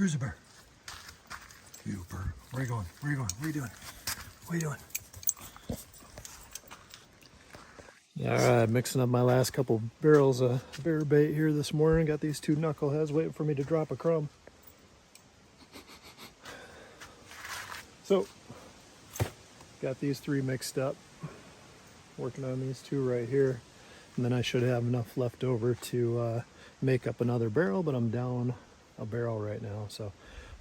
Where's the bear? You bird. Where are you going? Where are you going? What are you doing? What are you doing? All right, mixing up my last couple barrels of bear bait here this morning. Got these two knuckleheads waiting for me to drop a crumb. So, got these three mixed up. Working on these two right here. And then I should have enough left over to make up another barrel, but I'm down a barrel right now. So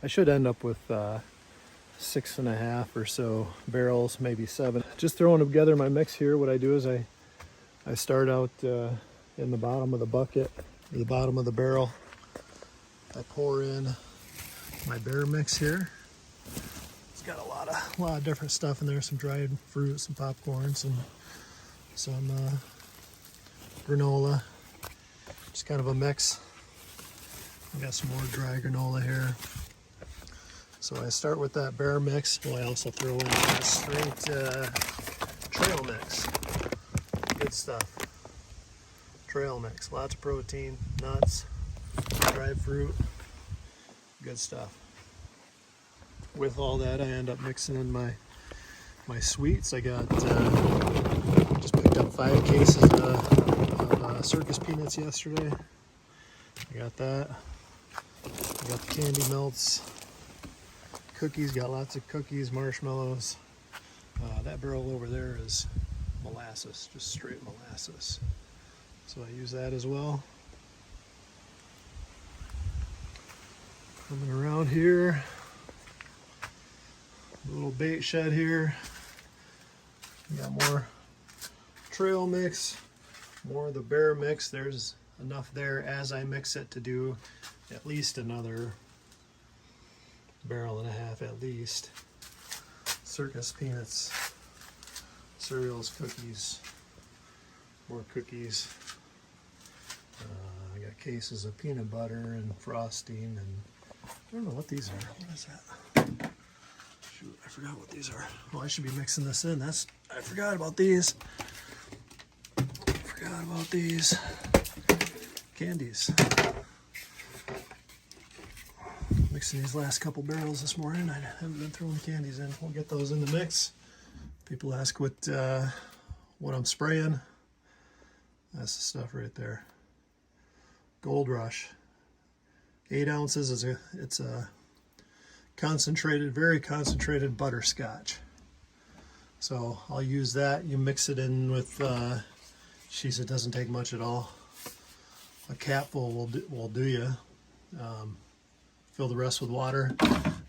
I should end up with 6.5 or so barrels, maybe 7. Just throwing together my mix here. What I do is I start out in the bottom of the bucket, or the bottom of the barrel. I pour in my bear mix here. It's got a lot of different stuff in there. Some dried fruit, some popcorn, some granola. Just kind of a mix. I got some more dry granola here. So I start with that bear mix. Well, I also throw in a straight trail mix. Good stuff. Trail mix. Lots of protein, nuts, dried fruit. Good stuff. With all that, I end up mixing in my sweets. I got just picked up 5 cases of circus peanuts yesterday. I got that. I got the candy melts. Cookies, got lots of cookies, marshmallows. That barrel over there is molasses, just straight molasses. So I use that as well. Coming around here, a little bait shed here. We got more trail mix, more of the bear mix. There's enough there as I mix it to do at least another barrel and a half at least. Circus peanuts, cereals, cookies, more cookies. I got cases of peanut butter and frosting, and I don't know what these are. What is that? Shoot, I forgot what these are. Well, I should be mixing this in. I forgot about these. Forgot about these candies. Mixing these last couple barrels this morning. I haven't been throwing the candies in. We'll get those in the mix. People ask what I'm spraying. That's the stuff right there. Gold Rush. 8 ounces it's a concentrated, very concentrated butterscotch. So I'll use that. You mix it in with, it doesn't take much at all. A capful will do you. Fill the rest with water.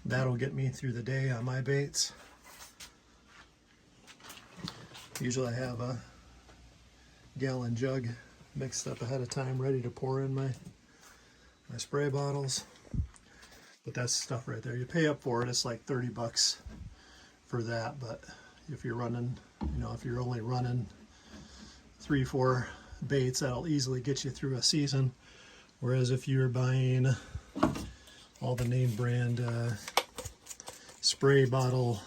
That'll get me through the day on my baits. Usually I have a gallon jug mixed up ahead of time, ready to pour in my spray bottles. But that's stuff right there. You pay up for it. It's like $30 for that. But if you're running, if you're only running 3-4 baits, that'll easily get you through a season. Whereas if you're buying all the name brand spray bottle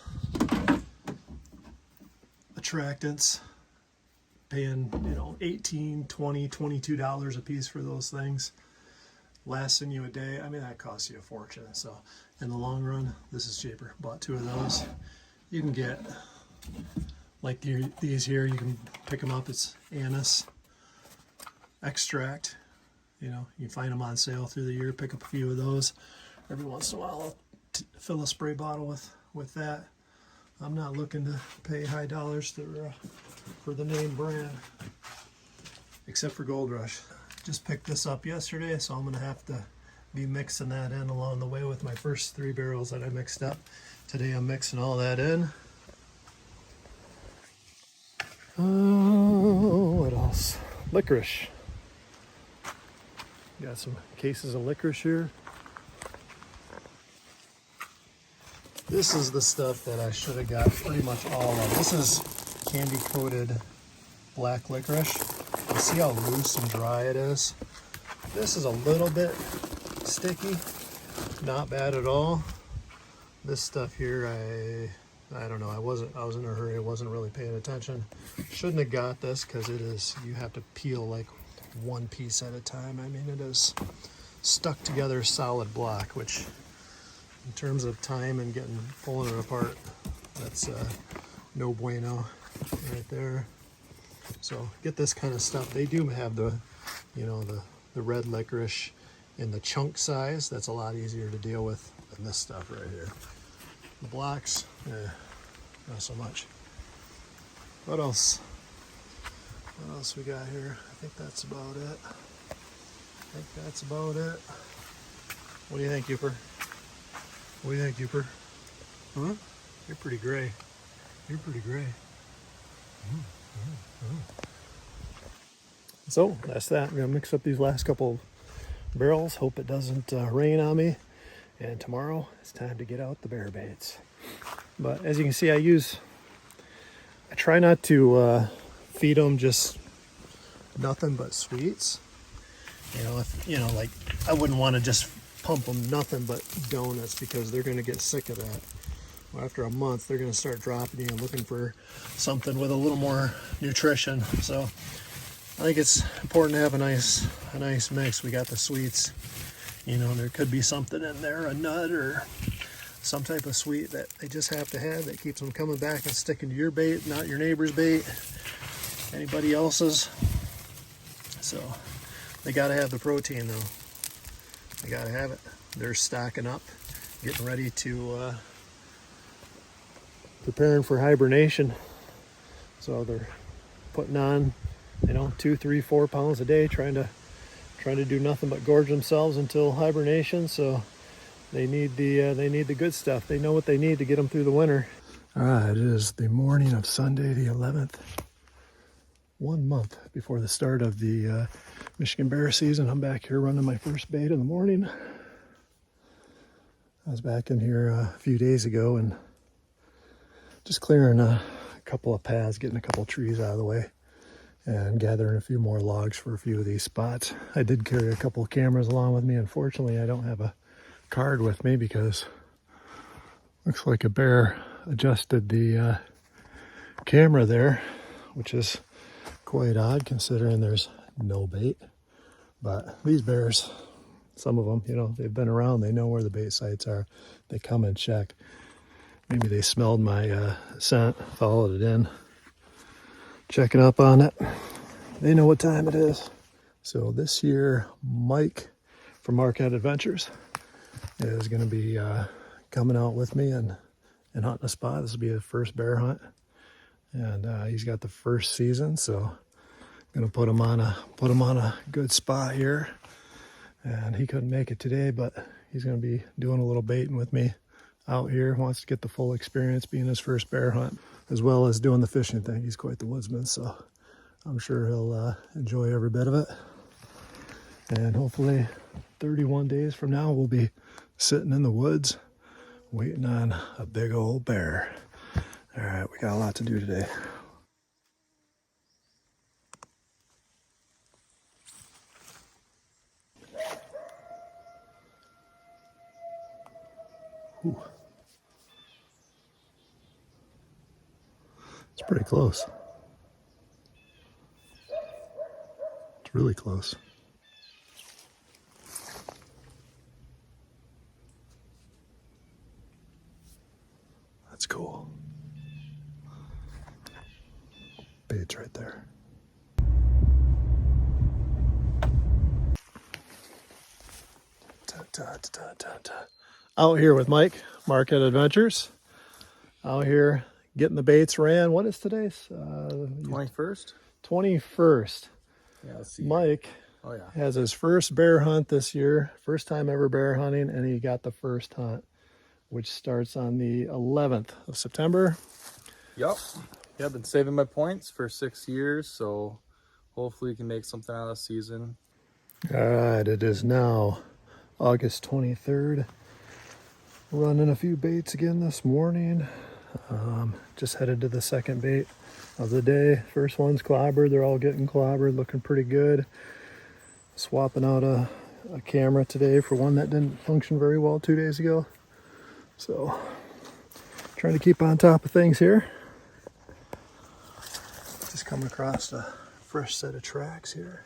attractants, paying $18, $20, $22 a piece for those things, lasting you a day, I mean, that costs you a fortune. So in the long run, this is cheaper. Bought 2 of those. You can get like these here, you can pick them up. It's anise extract. You can find them on sale through the year. Pick up a few of those. Every once in a while I'll fill a spray bottle with that. I'm not looking to pay high dollars for the name brand, except for Gold Rush. Just picked this up yesterday, so I'm going to have to be mixing that in along the way with my first 3 barrels that I mixed up. Today I'm mixing all that in. What else? Licorice. Got some cases of licorice here. This is the stuff that I should have got pretty much all of. This is candy coated black licorice. You see how loose and dry it is? This is a little bit sticky, not bad at all. This stuff here, I don't know, I was in a hurry, I wasn't really paying attention. Shouldn't have got this because you have to peel like 1 piece at a time. I mean, it is stuck together solid block, which in terms of time and pulling it apart, that's no bueno right there. So get this kind of stuff. They do have the, you know, the red licorice in the chunk size. That's a lot easier to deal with than this stuff right here. The blocks, not so much. What else? What else we got here? I think that's about it. What do you think, Uper? What do you think, Uper? Huh? You're pretty gray. You're pretty gray. So that's that. I'm gonna mix up these last couple barrels. Hope it doesn't rain on me. And tomorrow it's time to get out the bear baits. But as you can see, I try not to feed them just nothing but sweets. You know, like I wouldn't want to just pump them nothing but donuts, because they're going to get sick of that. Well, after a month, they're going to start dropping you and looking for something with a little more nutrition. So I think it's important to have a nice mix. We got the sweets. You know, there could be something in there, a nut or some type of sweet that they just have to have that keeps them coming back and sticking to your bait, not your neighbor's bait, anybody else's. So they got to have the protein, though. They got to have it. They're stocking up, getting ready to preparing for hibernation. So they're putting on, you know, 2, 3, 4 pounds a day, trying to do nothing but gorge themselves until hibernation. So they need the good stuff. They know what they need to get them through the winter. All right, it is the morning of Sunday the 11th. 1 month before the start of the Michigan bear season. I'm back here running my first bait in the morning. I was back in here a few days ago and just clearing a couple of paths, getting a couple of trees out of the way, and gathering a few more logs for a few of these spots. I did carry a couple of cameras along with me. Unfortunately, I don't have a card with me because looks like a bear adjusted the camera there, which is quite odd considering there's no bait. But these bears, some of them, you know, they've been around, they know where the bait sites are. They come and check. Maybe they smelled my scent, followed it in, checking up on it. They know what time it is. So this year, Mike from Marquette Adventures is going to be coming out with me and hunting a spot. This will be his first bear hunt, and he's got the first season, so I'm going to put him on a good spot here. And he couldn't make it today, but he's going to be doing a little baiting with me out here. Wants to get the full experience, being his first bear hunt, as well as doing the fishing thing. He's quite the woodsman, so I'm sure he'll enjoy every bit of it. And hopefully 31 days from now, we'll be sitting in the woods waiting on a big old bear. All right, we got a lot to do today. Ooh. It's pretty close. It's really close. That's cool. Bait's right there. Out here with Mike, Marquette Adventures. Out here getting the baits ran. What is today's? 21st? 21st. Yeah, let's see. Mike has his first bear hunt this year. First time ever bear hunting, and he got the first hunt, which starts on the 11th of September. Yep. Yeah, I've been saving my points for 6 years, so hopefully you can make something out of the season. All right, it is now August 23rd. Running a few baits again this morning. Just headed to the second bait of the day. First one's clobbered. They're all getting clobbered, looking pretty good. Swapping out a camera today for one that didn't function very well 2 days ago. So, trying to keep on top of things here. Just coming across a fresh set of tracks here.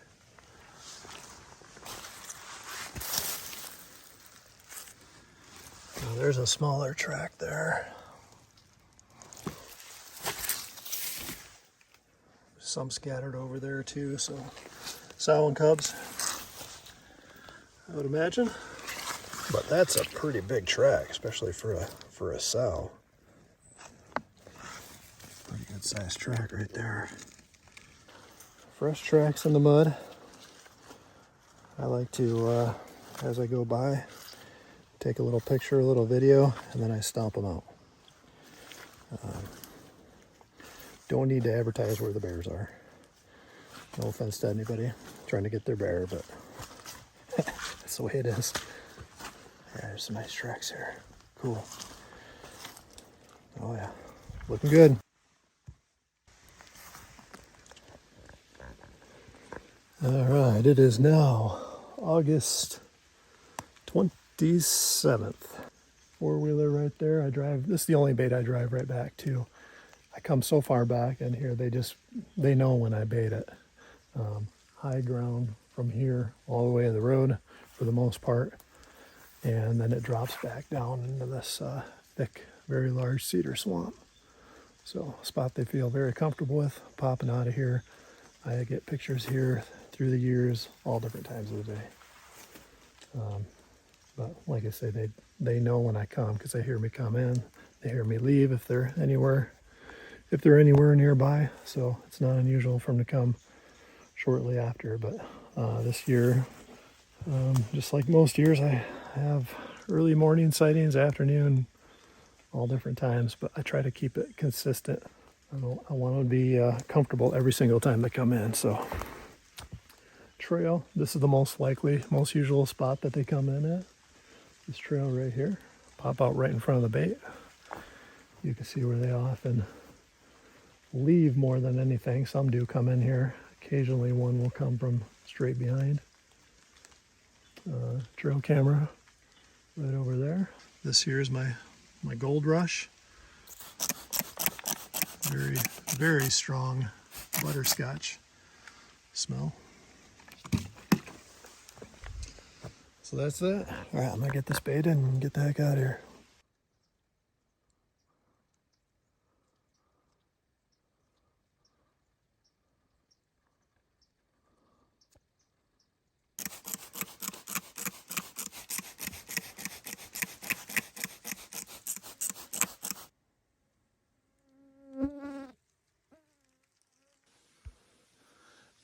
There's a smaller track there. Some scattered over there too, so sow and cubs, I would imagine. But that's a pretty big track, especially for a sow. Pretty good sized track right there. Fresh tracks in the mud. I like to, as I go by, take a little picture, a little video, and then I stomp them out. Don't need to advertise where the bears are. No offense to anybody trying to get their bear, but that's the way it is. Yeah, there's some nice tracks here. Cool. Oh yeah, looking good. All right, it is now August 27th. Four-wheeler right there. This is the only bait I drive right back to. I come so far back in here, they know when I bait it. High ground from here all the way to the road for the most part. And then it drops back down into this thick, very large cedar swamp. So a spot they feel very comfortable with, popping out of here. I get pictures here through the years, all different times of the day. But like I say, they know when I come because they hear me come in. They hear me leave if they're anywhere nearby. So it's not unusual for them to come shortly after. But this year, just like most years, I have early morning sightings, afternoon, all different times. But I try to keep it consistent. I want to be comfortable every single time they come in. So trail, this is the most usual spot that they come in at. This trail right here, pop out right in front of the bait. You can see where they often leave more than anything. Some do come in here. Occasionally one will come from straight behind. Trail camera right over there. This here is my Gold Rush. Very, very strong butterscotch smell. So that's that. All right, I'm gonna get this bait in and get the heck out of here.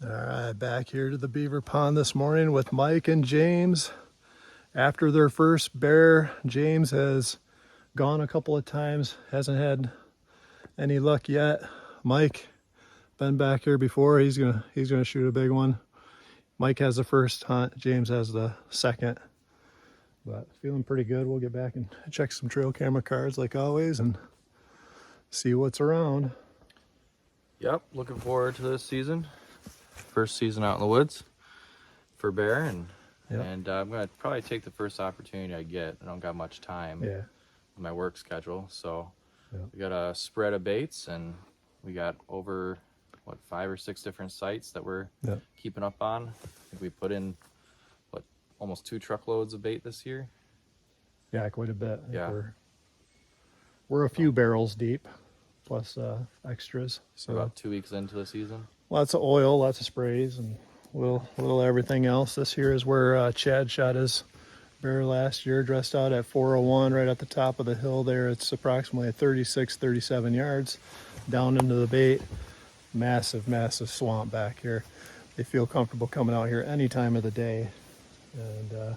All right, back here to the beaver pond this morning with Mike and James. After their first bear, James has gone a couple of times, hasn't had any luck yet. Mike, been back here before. He's gonna shoot a big one. Mike has the first hunt, James has the second. But feeling pretty good. We'll get back and check some trail camera cards like always and see what's around. Yep, looking forward to this season. First season out in the woods for bear, and Yep. and I'm gonna probably take the first opportunity I get. I don't got much time Yeah. on my work schedule, so Yep. we got a spread of baits, and we got over 5 or 6 different sites that we're Yep. keeping up on. I think we put in almost 2 truckloads of bait this year. Yeah, quite a bit. I think Yeah. We're a few barrels deep, plus extras. So So about 2 weeks into the season. lots of oil, lots of sprays, and little everything else. This here is where Chad shot his bear last year, dressed out at 401 right at the top of the hill there. It's approximately 37 yards down into the bait. Massive, massive swamp back here. They feel comfortable coming out here any time of the day. And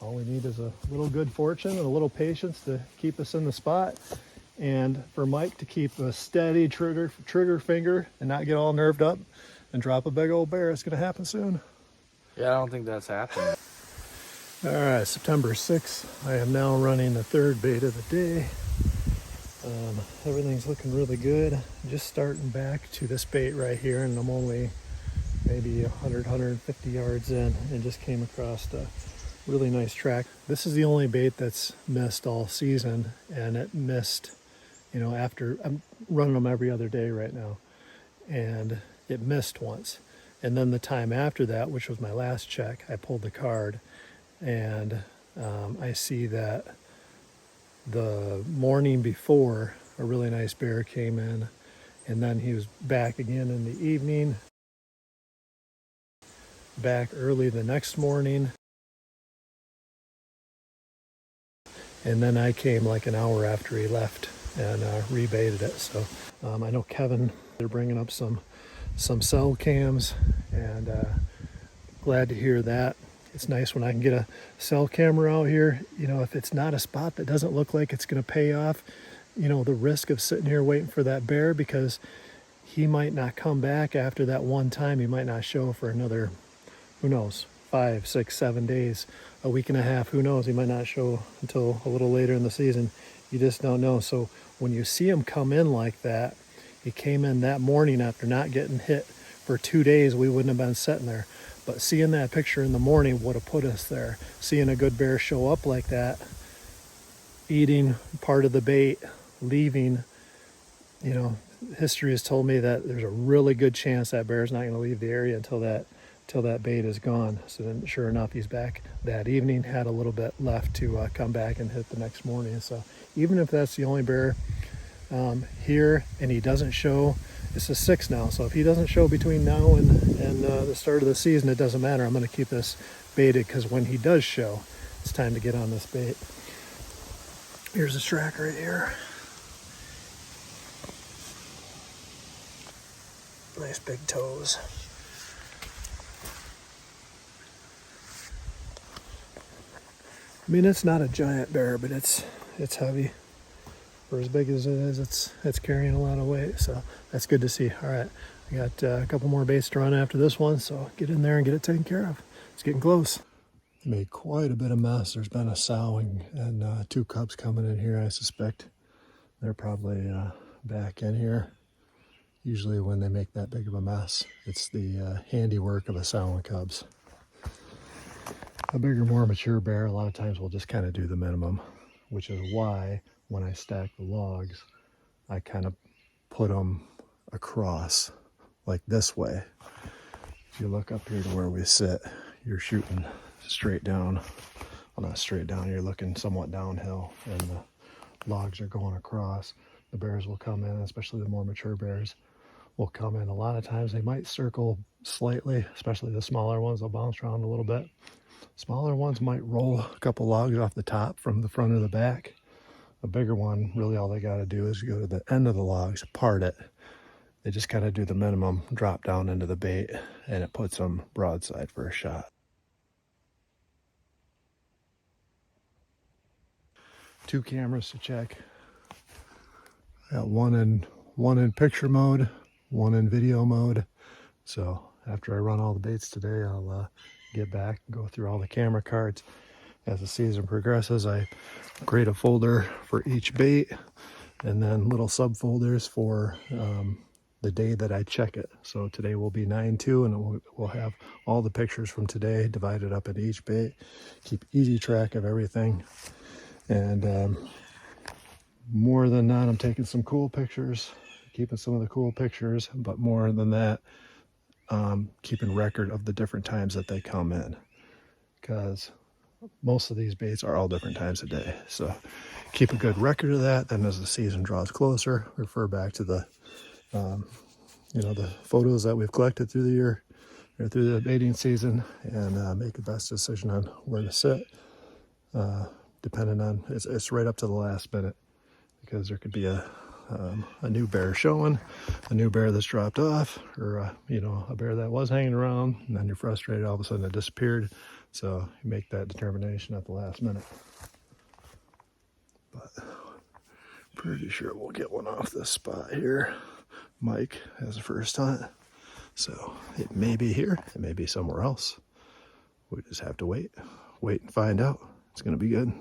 all we need is a little good fortune and a little patience to keep us in the spot. And for Mike to keep a steady trigger finger and not get all nerved up and drop a big old bear. It's going to happen soon. Yeah, I don't think that's happened. All right, September 6th. I am now running the third bait of the day. Everything's looking really good. Just starting back to this bait right here, and I'm only maybe 150 yards in and just came across a really nice track. This is the only bait that's missed all season, and it missed, after I'm running them every other day right now, and it missed once. And then the time after that, which was my last check, I pulled the card and I see that the morning before, a really nice bear came in, and then he was back again in the evening, back early the next morning, and then I came like an hour after he left and rebaited it. So I know Kevin, they're bringing up some cell cams, and glad to hear that. It's nice when I can get a cell camera out here. You know, if it's not a spot that doesn't look like it's going to pay off, you know, the risk of sitting here waiting for that bear, because he might not come back after that one time. He might not show for another, who knows, 5, 6, 7 days, a week and a half, who knows. He might not show until a little later in the season. You just don't know. So when you see him come in like that, he came in that morning after not getting hit for 2 days, we wouldn't have been sitting there. But seeing that picture in the morning would have put us there. Seeing a good bear show up like that, eating part of the bait, leaving, you know, history has told me that there's a really good chance that bear's not going to leave the area until that bait is gone. So then sure enough, he's back that evening, had a little bit left to come back and hit the next morning. So even if that's the only bear here and he doesn't show, it's a 6 now, so if he doesn't show between now and the start of the season, it doesn't matter. I'm going to keep this baited, because when he does show, it's time to get on this bait. Here's the track right here. Nice big toes. I mean, it's not a giant bear, but it's heavy. For as big as it is, it's carrying a lot of weight, so that's good to see. All right, I got a couple more baits to run after this one, so get in there and get it taken care of. It's getting close. Made quite a bit of mess. There's been a sow and 2 cubs coming in here, I suspect. They're probably back in here. Usually when they make that big of a mess, it's the handiwork of a sow and cubs. A bigger, more mature bear, a lot of times will just kind of do the minimum, which is why when I stack the logs, I kind of put them across like this way. If you look up here to where we sit, you're shooting straight down. Well, not straight down, you're looking somewhat downhill, and the logs are going across. The bears will come in, especially the more mature bears will come in. A lot of times they might circle slightly, especially the smaller ones. They'll bounce around a little bit. Smaller ones might roll a couple logs off the top from the front or the back. A bigger one, really all they got to do is go to the end of the logs, part it. They just kind of do the minimum, drop down into the bait, and it puts them broadside for a shot. 2 cameras to check. I got one in picture mode, one in video mode. So after I run all the baits today, I'll get back and go through all the camera cards. As the season progresses, I create a folder for each bait, and then little subfolders for the day that I check it. So today will be 9/2, and we'll have all the pictures from today divided up into each bait. Keep easy track of everything. And more than that, I'm taking some cool pictures, keeping some of the cool pictures, but more than that, keeping record of the different times that they come in, because most of these baits are all different times of day. So keep a good record of that. Then as the season draws closer, refer back to the the photos that we've collected through the year or through the baiting season, and make the best decision on where to sit, depending on, it's right up to the last minute, because there could be a new bear showing, a new bear that's dropped off, or a bear that was hanging around, and then you're frustrated, all of a sudden it disappeared. So you make that determination at the last minute. But pretty sure we'll get one off this spot here. Mike has a first hunt, so it may be here, it may be somewhere else. We just have to wait and find out. It's gonna be good.